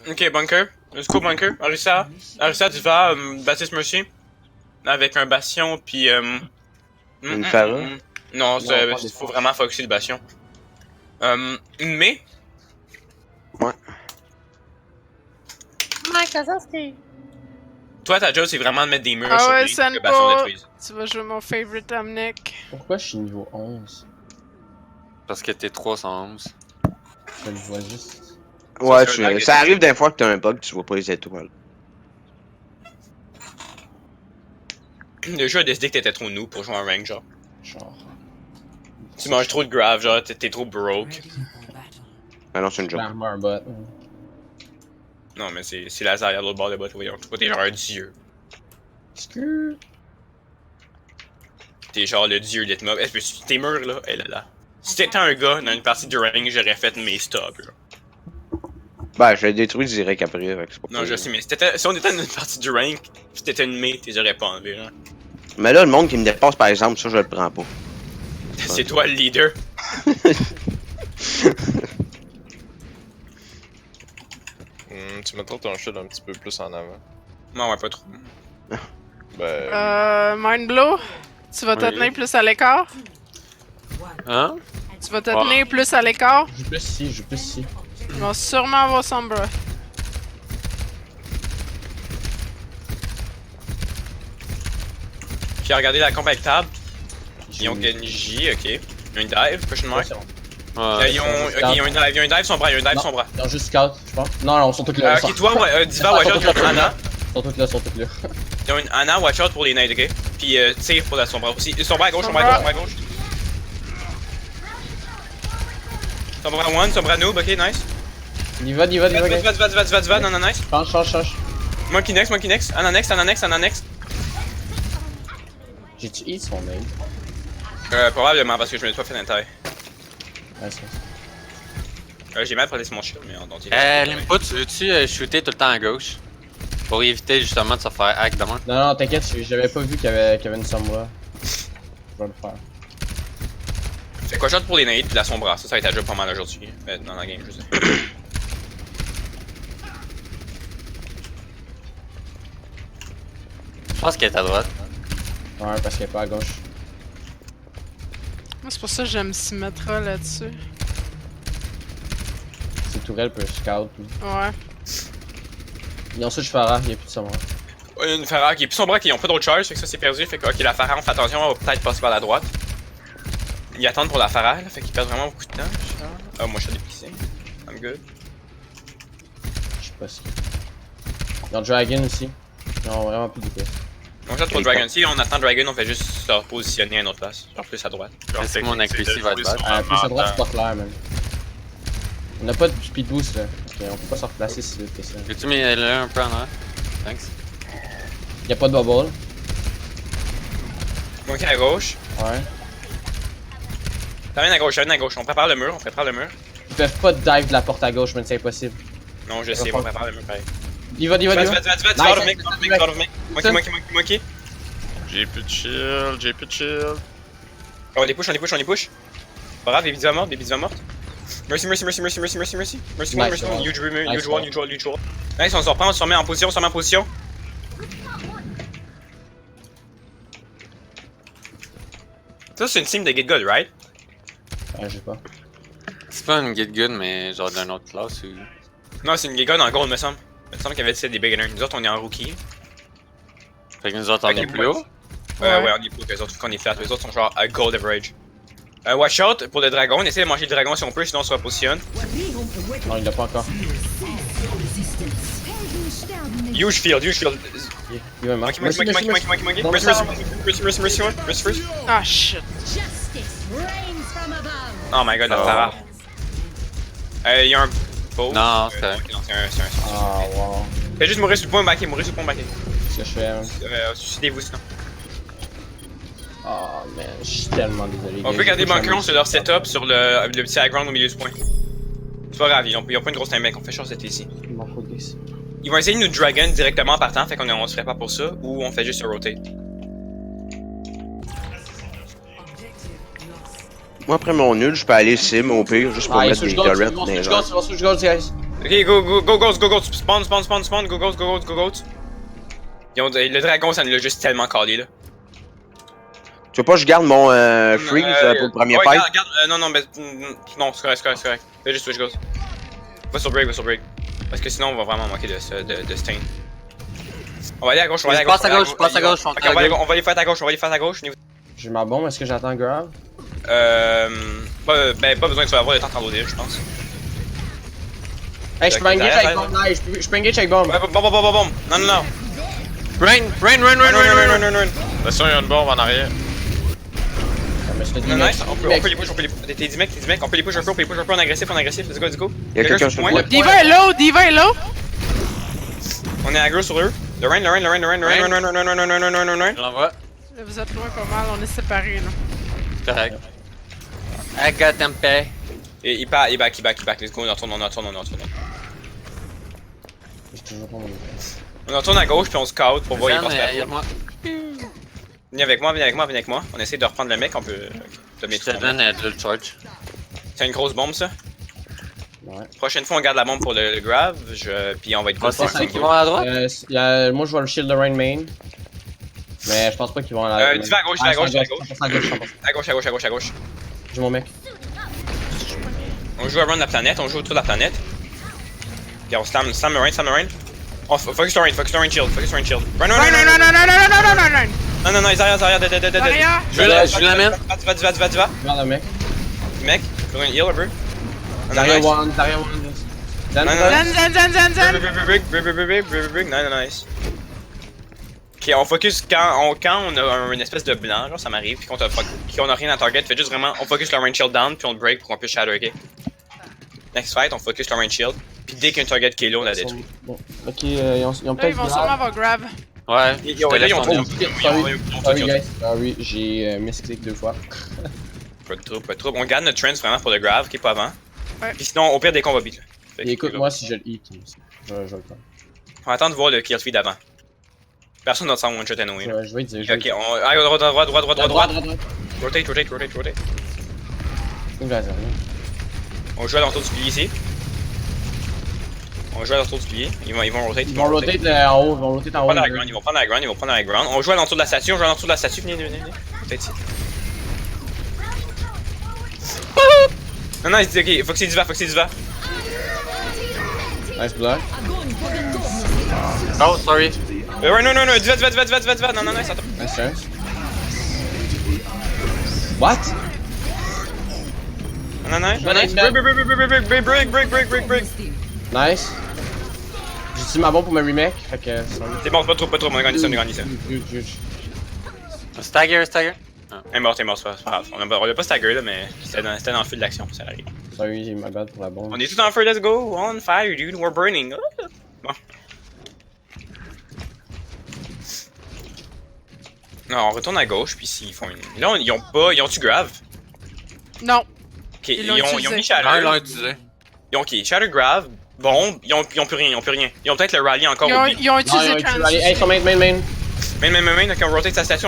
Ok, bunker. Let's go, bunker. Arissa, tu vas Baptiste Mercier. Avec un bastion, puis. Une Pharah? Non, pas des faut vraiment focuser le bastion. Mais. Ouais. Mike Wazowski. Toi, ta job, c'est vraiment de mettre des murs Ah sur ouais, les que le bastion Senpo, détruise. tu vas jouer mon favorite Amnek. Pourquoi je suis niveau 11? Parce que t'es 311. Je le vois juste. Ouais, c'est un lag ça arrive des fois que t'as un bug, tu vois pas les étoiles. Le jeu a décidé que t'étais trop noob pour jouer en rank, genre. Genre. Tu manges trop de grave, genre, t'es trop broke. Ah non, c'est une joke. Clairement un bot. Non, mais c'est Lazare à l'autre bord de bot, voyons. Toi, t'es genre un dieu. Skrrr. T'es genre le dieu d'être mob. Tes murs, là, là. Si t'étais un gars dans une partie de rank, j'aurais fait mes stops, là. Ben, je l'ai détruit direct après, fait que c'est pas Non, je sais, mais si on était dans une partie du rank, si t'étais une mate, t'es aurais pas enlevé, là. Mais là, le monde qui me dépasse, par exemple, ça, je le prends pas. C'est toi le leader. Tu mettras ton shield un petit peu plus en avant. Non, ouais, pas trop. Ben. Mind Blow, tu vas te Oui. tenir plus à l'écart? Hein? Tu vas te tenir plus à l'écart? Je joue plus ici, je joue plus ici. Ils vont sûrement avoir Sombra. Puis regardez la comp avec Tab. Ils ont Genji, ok. Ils ont une dive, question mark. C'est bon. Ouais. Ils ont une dive sombra, Non. Ils ont juste scout, je pense. Non, non, ils sont tous là. Ok, toi, Diva, watch out, ils ont une Ana. Ils sont tous là, ils sont tous là. Ils ont une Ana, watch out pour les nades, ok? Puis tire pour la sombra aussi. Sombra à gauche, sombra à gauche, sombra à gauche. Sombra 1, sombra noob, ok, nice. Il va, Diva, non, non, nice. Change. Monkey next, Ana next. J'ai-tu hit son name? Probablement parce que je me suis pas fait d'intérêt. Ouais, c'est J'ai mal protégé mon shield, mais on dirait. Limpo, tu veux-tu shooter tout le temps à gauche? Pour éviter justement de se faire hack demain. Non, t'inquiète, j'avais pas vu qu'il y avait une Sombra. Je vais le faire. Fait quoi, shot pour les nades pis la sombra, ça va être à job pas mal aujourd'hui. Dans la game, je sais. Je pense qu'elle est à droite. Ouais, parce qu'elle est pas à gauche. Moi, c'est pour ça que j'aime Symmetra là-dessus. C'est tourelle peut scout. Ouais. Et ensuite, je fais rare, il y a plus de Sombra. Il y a une Farah qui est plus sombra, qui ont pas d'autres charges, fait que ça c'est perdu. Fait que, ok, la Farah, on fait attention, on va peut-être passer par la droite. Ils attendent pour la Farah, là, fait qu'ils perdent vraiment beaucoup de temps. Ah, moi je suis déplacé. I'm good. Je sais pas si. Ils ont Dragon aussi. Ils ont vraiment plus d'épée. On shot pour Dragon. Si on attend Dragon, on fait juste se repositionner à une autre place. Genre plus à droite. C'est mon accuracy va être bad. Plus à droite, c'est pas clair, même. On a pas de speed boost là. Ok, on peut pas se replacer si vite que ça. Peux-tu mis là un peu en arrière? Thanks. Y'a pas de bubble. Monkey à gauche. Ouais. T'as rien à gauche, on prépare le mur, Ils peuvent pas dive de la porte à gauche, mais c'est impossible. Non, je sais, on prépare le mur pareil. Il va. Vas-y, out of me. Monkey. J'ai plus de shield. On les push. Pas grave, les Diva mortes. Mercy. Huge wall. Nice, on se reprend, on se remet en position. Ça, c'est une team de Get Good, right? Ouais, j'ai pas. C'est pas une get good, mais genre d'une autre classe ou. Non, c'est une Get Good en gold, me semble. Il me semble qu'il y avait des beginners. Nous autres, on est en rookie. Fait que nous autres on est plus haut. Ouais, on est plus que les autres, qu'on est flat. Les autres sont genre à gold average. Watch out pour le dragon, essaie de manger le dragon si on peut, sinon on se repositionne. Non, il l'a pas encore. Huge field. Il va marquer. Mercy first. Ah shit. Oh my god, la Farah. Il y a un bow. Non, c'est correct. Non, c'est un. Ah, wow. Fais juste mourir sur le point backé. Qu'est-ce que je fais? Suicidez-vous sinon. Oh man, je suis tellement désolé. On peut garder Bunker sur leur setup sur le petit high ground au milieu du point. C'est pas grave, ils ont pas une grosse time mec, on fait chance d'être ici. Il m'en faut des. Ils vont essayer de nous dragon directement en partant, fait qu'on se ferait pas pour ça, ou on fait juste se rotate. Moi, après mon nul, je peux aller sim au pire, juste pour mettre des turrets dans les airs. Switch gold, guys. Ok, go Ghost, spawn, go Ghost. Le dragon, ça nous l'a juste tellement calé là. Tu veux pas que je garde mon freeze pour le premier ouais, fight? Garde, non, mais. Non, c'est correct. Fais juste switch Ghost. Va sur break. Parce que sinon, on va vraiment manquer de stain. On va aller à gauche, Passe à gauche, Ok, on va les faire à gauche, J'ai ma bombe, est-ce que j'attends grave? Pas besoin que tu vas avoir le temps d'enloader, je pense. Hey, je peux engage avec bombe, là, je peux engage avec bombe. Ouais, bon. Non. Rain! Attention, il y a une bombe en arrière. Mais je te dis, Non, mec, nice, on peut les push, T'es 10 mecs, on peut les push un peu, en agressif, let's go. Il y a quelqu'un sur le point. Diva est low! On est aggro sur eux. Le rain. Je l'envoie. Vous êtes loin pas mal, on est séparés là. Correct. I got them pay. Et il back, let's go, on retourne. J'ai toujours pas mon On retourne à gauche puis on scout pour voir il passe Derrière par moi. Viens avec moi. On essaie de reprendre le mec, on peut te Je mettre. te donne le charge. C'est une grosse bombe ça. Ouais. Prochaine fois on garde la bombe pour le grave, puis on va être Oh, c'est ceux qui vont à droite? Moi, je vois le shield de Rain Main. Mais je pense pas qu'ils vont à la. Tu vas à gauche, À gauche. J'ai mon mec. On joue around la planète, on joue autour de la planète. Puis on slam le rain. Oh, focus sur rain shield. Run. Non, ils arrivent, dead. Derrière! Je l'amène. Va. Regarde le mec. Mec, faut une heal un peu. Derrière one. Brick, nice. Ok, on focus quand on a une espèce de blanc, genre ça m'arrive, puis qu'on a rien à target, fait juste vraiment, on focus le rain shield down, puis on le break pour qu'on puisse shadow, ok? Next fight, on focus le rain shield, puis dès qu'il y a un target qui est low, on la détruit. Bon, ok, ils ont Là, peut-être. ils vont sûrement avoir grab. Ouais. Ils ont Oh, tout. sorry guys. Sorry, j'ai misclick 2 fois. Pas de trouble. On garde notre trance vraiment pour le grave, qui est pas avant. Ouais. Puis sinon, au pire des combats beat là. Fait que- Et écoute-moi si je le hit. Je vais le faire. On attend de voir le kill feed avant. Personne n'a de one shot anyway. Là. Je vais te dire. Ok, droite. Rotate. On joue à l'entour du pilier ici. Ils vont rotate. Ils vont rotate en haut. Ils vont rotate en haut. Ils vont prendre la ground. On joue à l'entour de la statue. Venez. Rotate ici. Non, il dit ok, faut que c'est Diva. Nice block. Oh, sorry. Ouais, non, Diva. Non, ça tombe. Nice chance. What? Non. Break. Nice. J'utilise ma bombe pour ma remake. Fait que. C'est bon, c'est pas trop, on a gagné ça. Stagger. Elle est morte, c'est pas grave. On a pas stagger là, mais c'était dans le feu de l'action, ça arrive. Sorry, j'ai ma bad pour la bombe. On est tous en feu, let's go, on fire, dude, we're burning. Bon. Non, on retourne à gauche, puis s'ils font une. Là, ils ont-tu grave? Non. Ok, Ils l'ont ils ont utilisé. mis Non, Shatter. ils l'ont utilisé. Ok, Shatter grave, bon, ils ont plus rien. Ils ont peut-être le rally encore au beat. Ils ont utilisé trans. Allez, hey, sur main. Main, ok, on rotate sa statue,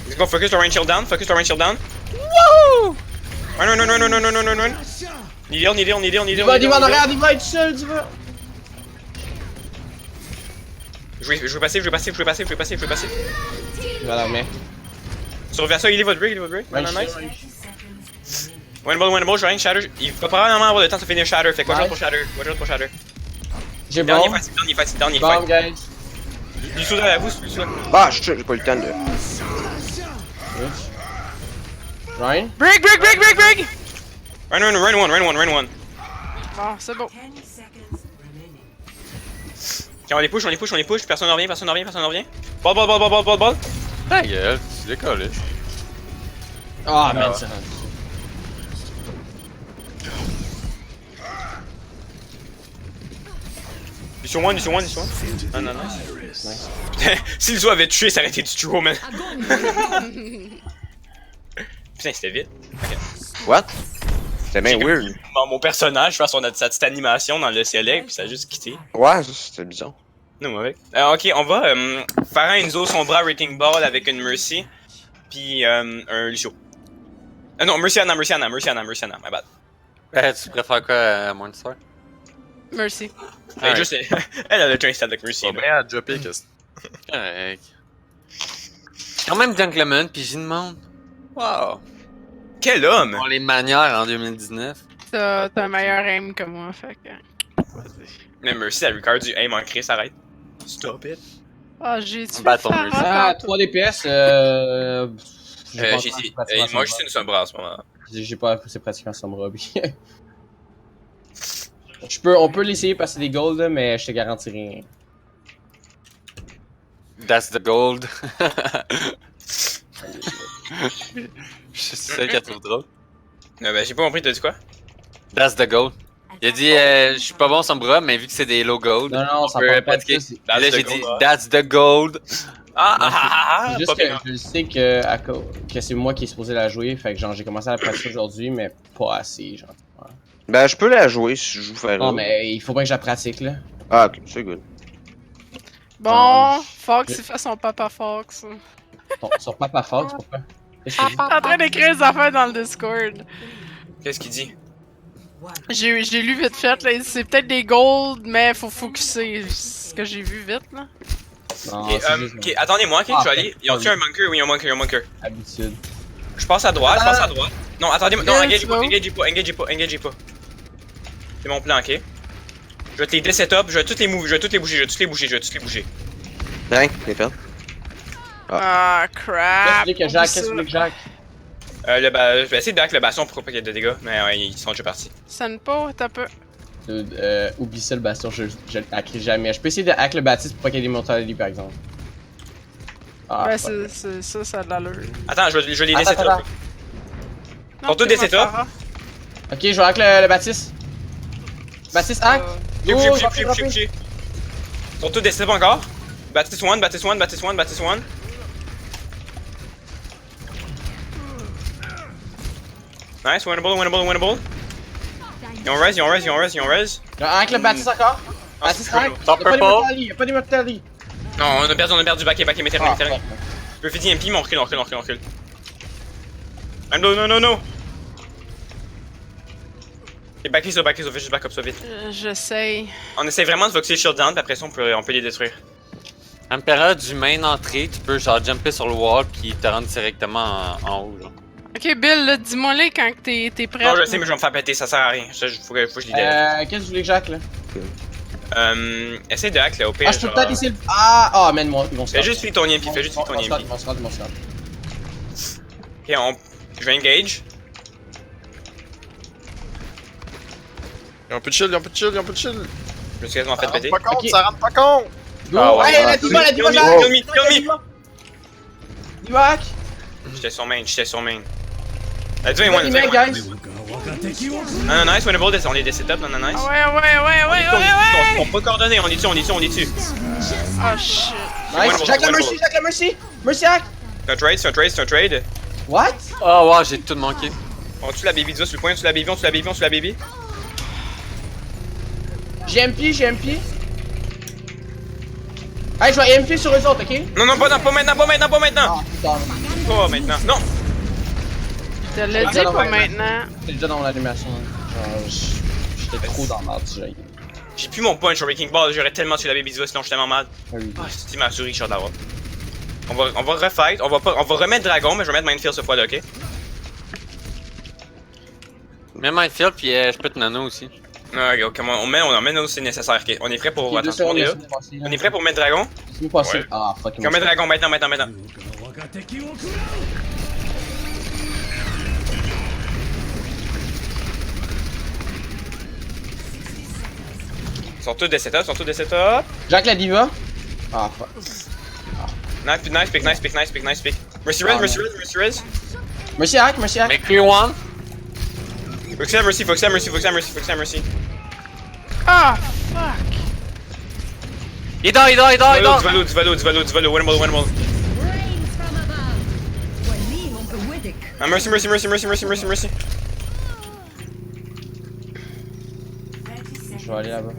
Let's go, focus le rain shield down. Wouhou! Run. Need Diva en arrière, Diva est tout seul, Diva. Je vais passer. Voilà, mec. Sur Versa, il est votre break. Nice. Winnable, je range Shatter. Il va probablement avoir le temps de finir Shatter. Fait quoi, pour Shatter. J'ai Down, bombe. il est fight. Bombe, guys. Du saut derrière vous, c'est plus Ah, j'ai pas eu le temps de. Ryan? Break! Run one. Bon, c'est beau. Ok, on les push, personne ne revient. Ball. Ta gueule, tu décolles. Ah, man, c'est rendu. Ils sont one. Ah non, nice. Putain, si le zoo avait tué, ça aurait été du duo, man. Putain, c'était vite. What? C'était bien weird. Mon personnage face à sa petite animation dans le ciel, puis ça a juste quitté. Ouais, ça, c'était bizarre. Non, mauvais. Ok, on va faire un Enzo Sombra Rating Ball avec une Mercy, puis un Lucio. Non, Merciana, my bad. Tu préfères quoi, Morningstar? Mercy. Elle, juste, elle a le train style avec Mercy. Pas là. bien à dropper, qu'est-ce Correct. Quand même gentleman, pis j'y demande. Wow. Quel homme! Pour les manières en 2019. T'as un meilleur aim que moi, fait que. Mais Mercy, elle regarde du aim en Chris, arrête. Stop it. Ah, j'ai tué Bâton Farah Mercy. Ah, tantôt. 3 DPS, J'ai dit, moi je suis une Sombra en ce moment. J'ai pas, c'est pratiquement Sombra, oui. On peut l'essayer parce que c'est des golds, là, mais je te garantis rien. That's the gold. Je suis sûr qu'elle trouve drôle. Ben, j'ai pas compris, t'as dit quoi? That's the gold. Il a dit, je suis pas bon sans bras, mais vu que c'est des low gold, Non, non, ça on peut parle pas de pratiquer. ça. Et là, That's j'ai the dit, gold, hein. that's the gold. C'est juste pas que bien. je sais que c'est moi qui est supposé la jouer, fait que genre j'ai commencé à la pratiquer aujourd'hui, mais pas assez, genre. Ouais. Ben, je peux la jouer si je joue faire. Non, mais il faut bien que je la pratique, là. Ah, ok, c'est good. Bon, Fox, il fait son papa Fox. Sur Papa Fox, pourquoi? Qu'est-ce que T'es en train d'écrire des affaires dans le Discord. Qu'est-ce qu'il dit? J'ai lu vite fait, là. C'est peut-être des golds, mais faut focuser. C'est ce que j'ai vu vite, là. Non, Ok, c'est juste ok, attendez-moi, ok, Ah, je vais aller. Ils ont-tu un bunker? Oui, ils ont un bunker, ils ont un bunker. habitude. Je passe à droite, je passe à droite. Non, attendez-moi, non, Yeah, engagez tu pas, vas où? engagez pas, engagez pas, engagez pas. C'est mon plan, ok? Je vais te les désetup, je vais toutes les move, je vais toutes les bouger, je vais toutes les bouger, je vais toutes les bouger. Hein, les fait. Ah, Qu'est-ce crap. que tu veux que Jacques? Qu'est-ce que tu veux que Jacques? Je vais essayer de back le bastion pour pas qu'il y ait de dégâts, mais ouais, ils sont déjà partis. Sonne pas, t'as peu. Oublie ça le bastion, je le hackerai jamais. Je peux essayer de hack le bâtisse pour pas qu'il y ait des mortalités par exemple. Ah, Ouais, fuck. ça a de l'allure. Attends, je vais les Attends, désetup. attends. Non, Pour tout c'est des ma setups? Farah. Ok, je vais hack le bâtisse. Bâtisse hack! Bouger, Oh, bouger, je vais bouger, dropper. bouger, bouger. Ils sont tous désetup encore. Baptiste 1, Baptiste 1, Baptiste 1, Baptiste 1, Baptiste 1. Nice, winnable, winnable, winnable. Ils ont res, ils ont res, ils ont res, ils ont res. Je vais hack le bâtisse encore. Ah, Bâtisse c'est hack! cool. Top purple. Y'a pas d'immortalité! Non, on a perdu, backé, météo, Ah, météo. fuck. Je peux finir MP, mais on recule, on recule, on recule, on recule. Ah, non, non, non, non. Ok, backé ça, fais juste back up ça vite. J'essaye. On essaie vraiment de focuser shield down, puis après ça, on peut les détruire. Emperor du main entrée, tu peux genre jumper sur le wall puis te rendre directement en haut, genre. Ok, Bill, là, dis-moi là quand t'es prêt. Non, je sais, mais je vais me faire péter, ça sert à rien. Ça, faut que je l'idée. Qu'est-ce que tu voulais que j'hack là? Essaye de hack là, au pire. Ah, je peux genre, peut-être essayer le. Ah, man, ils vont se Fais juste click ton EMP, fais juste click ton Ils EMP. vont se rendre, ils vont se rendre. Ok, je vais engage. Y'a un peu de shield, y'a un peu de shield, y'a un peu de shield. Je me suis quasiment fait péter. Pas compte, Ok. ça rentre pas compte. Go! Ah ouais, Hey, ah, la diva, kill me, j'hack! kill me, kill me. Diva hack! J'étais sur main, j'étais sur main. Let's do it, Diva, one, il let's met, do it, one. guys! Non, non, nice, winnable, on les décide up, non, non, nice. Ah ouais. On peut coordonner, on est dessus, on est dessus, on est dessus. Ah, shit. Nice! Jack la Mercy, Jack la Mercy! Mercy hack! C'est un trade, c'est un trade, c'est un trade. What? Oh wow, j'ai tout manqué. On tue la baby Diva sur le point, on tue la baby, on tue la baby, on tue la baby. J'ai MP, j'ai MP. Hey, je vais MP sur eux autres, ok? Non, non, pas maintenant, pas maintenant, pas maintenant. Ah, putain. Pas maintenant, non. Je te l'ai dit pas maintenant. J'étais déjà dans mon animation. Genre, j'étais trop dans l'art du jeu. J'ai plus mon punch au Wrecking Ball, j'aurais tellement tué la baby Diva sinon je suis tellement mal. Oui. Ah, c'est ma souris, Richard d'avoir. On va refight, on va remettre Dragon, mais je vais mettre Minefield cette fois là, ok? Mets Minefield puis je peux te nano aussi. Ok, comment on met là c'est nécessaire, ok? On est prêt pour. Ok, deux Attention, on secondes, est là. laisse-moi passer, là. On est prêt pour mettre Dragon? Laisse-moi passer. Ouais. Ah, fuck, On met Dragon maintenant. Ils sont tous des setups, Jack la diva. Ah, fuck. Nice pick. Mercy res. Mercy hack, Mercy hack. Make clear one. Focus à Mercy. Ah, fuck. Il dort. Du valo, winnable. Rains from above. وليه بقوتك. Ah, Mercy. Je vais aller là-bas.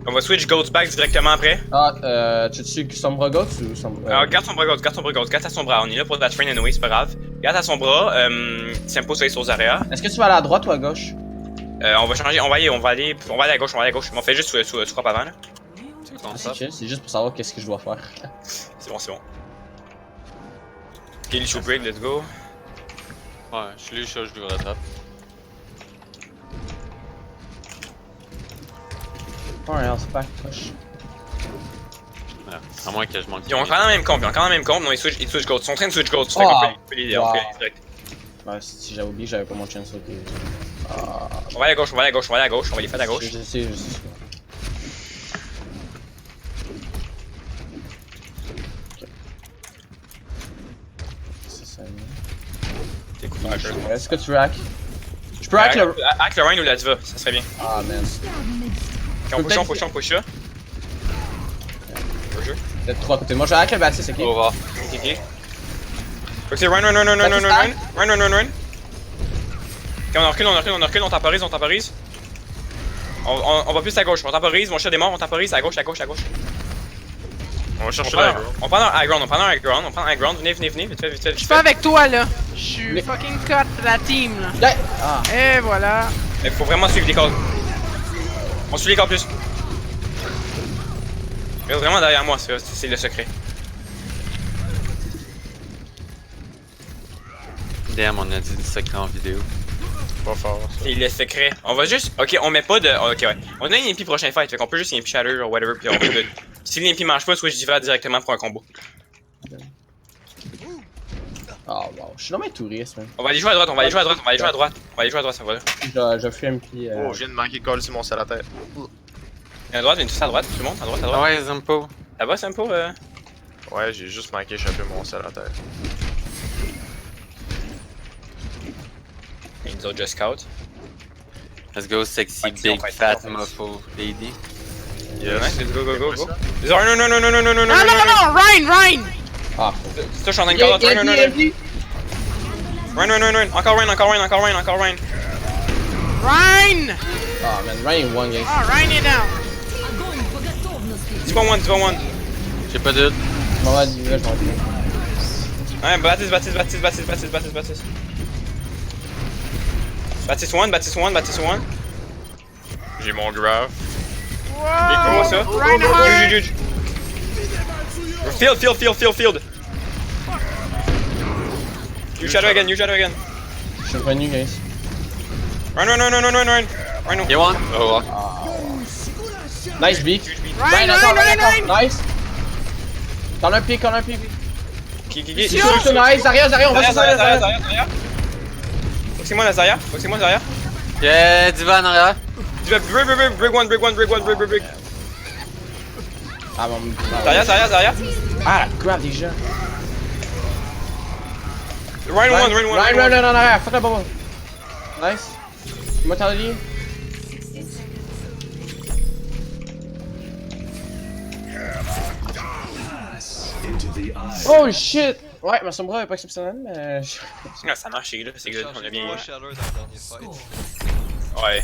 On va switch Goats back directement après. Ah, tu tues Sombra Goats ou Sombra? Alors, garde son bras, garde à son bras. On est là pour that train anyway, c'est pas grave. Garde à son bras, Tempo sur les Zarya. Est-ce que tu vas aller à droite ou à gauche? On va changer, on va aller à gauche, Mais on fait juste sous crop avant là. Ah, c'est chill, c'est juste pour savoir qu'est-ce que je dois faire. C'est bon. Ok, Lich au break, let's go. Ouais, je suis lui, je lui rattrape. Ouais, c'est pas coche. Ouais, à moins que je manque. Ils ont encore la même comp, non, ils switch gold. Ils sont en train de switch gold, ça fait Oh. qu'on peut les Wow. direct. Ouais, si j'avais oublié, j'avais pas mon chance ok. On va aller à gauche, on va les faire à gauche. Je sais. Ok. C'est ça. C'est cool. Est-ce que tu rack? Je peux hack le. Hack le Rhine ou la Diva, ça serait bien. Ah man. Ok, on push ça. Jeu. Peut-être 3 côtés. Moi je hack le Baptiste, ok? On va voir. Ok. Faut que c'est run. Ok, on recule, on temporise. On va plus à gauche, on temporise, mon chat est mort, on temporise à gauche. On va chercher la ground. On prend dans high ground, venez, vite fait. Je suis pas avec toi là. Je suis fucking cut la team là. Yeah. Ah. Et voilà. Il faut vraiment suivre les calls. On suit les calls plus. Reste vraiment derrière moi, c'est le secret. Damn, on a dit le secret en vidéo. Pas fort. C'est le secret. On va juste. Ok, on met pas de. Ok, ouais. On a une MP prochain fight, fait qu'on peut juste MP Shatter ou whatever, puis on peut good. Si l'MP marche pas, switch Diva directement pour un combo. Oh wow. Je suis dans mes touristes, man. On va aller jouer à droite, ça va. Je fais MP. Oh, je viens de manquer call sur mon sel à terre. À droite, viens tous à droite, tout le monde, à droite. Ah ouais, Zempo. Ça va, c'est un peu. Ouais, j'ai juste manqué échapper mon sel à terre. Ils nous ont just scout. Let's go, sexy, Ouais, big, on va fat, être muffle lady. Nice, let's go. Non. Non. Ryan! Ah, C'est toi, je suis en train de call out. Run. Encore Ryan. Ryan! Ah man, Ryan one game. Ah, Ryan est down. Огонь по готовности! Diva one. J'ai pas de. Je m'en vais à 10 là, je m'en vais. Ouais, Baptiste. Baptiste one. J'ai mon graph. Comment ça? Ryan hard. Huge. Field. You shadow again. Je suis revenu, guys. Run. You want? Oh, ouais. Nice beak. Ryan, Nice. T'en as un pic. Qui. Nice, Zarya, on va sur Zarya. Zarya. Foxy-moi la Zarya. Yeah, Diva en arrière. Diva, break one. Ah bon. Zarya. Ah, grab déjà. Run one. Ryan, en arrière, fuck la bubble. Nice. Mortality. Oh shit! Ouais, ma sombra est pas exceptionnelle, mais. Ah, ça marche, c'est good, on a bien. Chaleur dans le dernier fight. Ouais.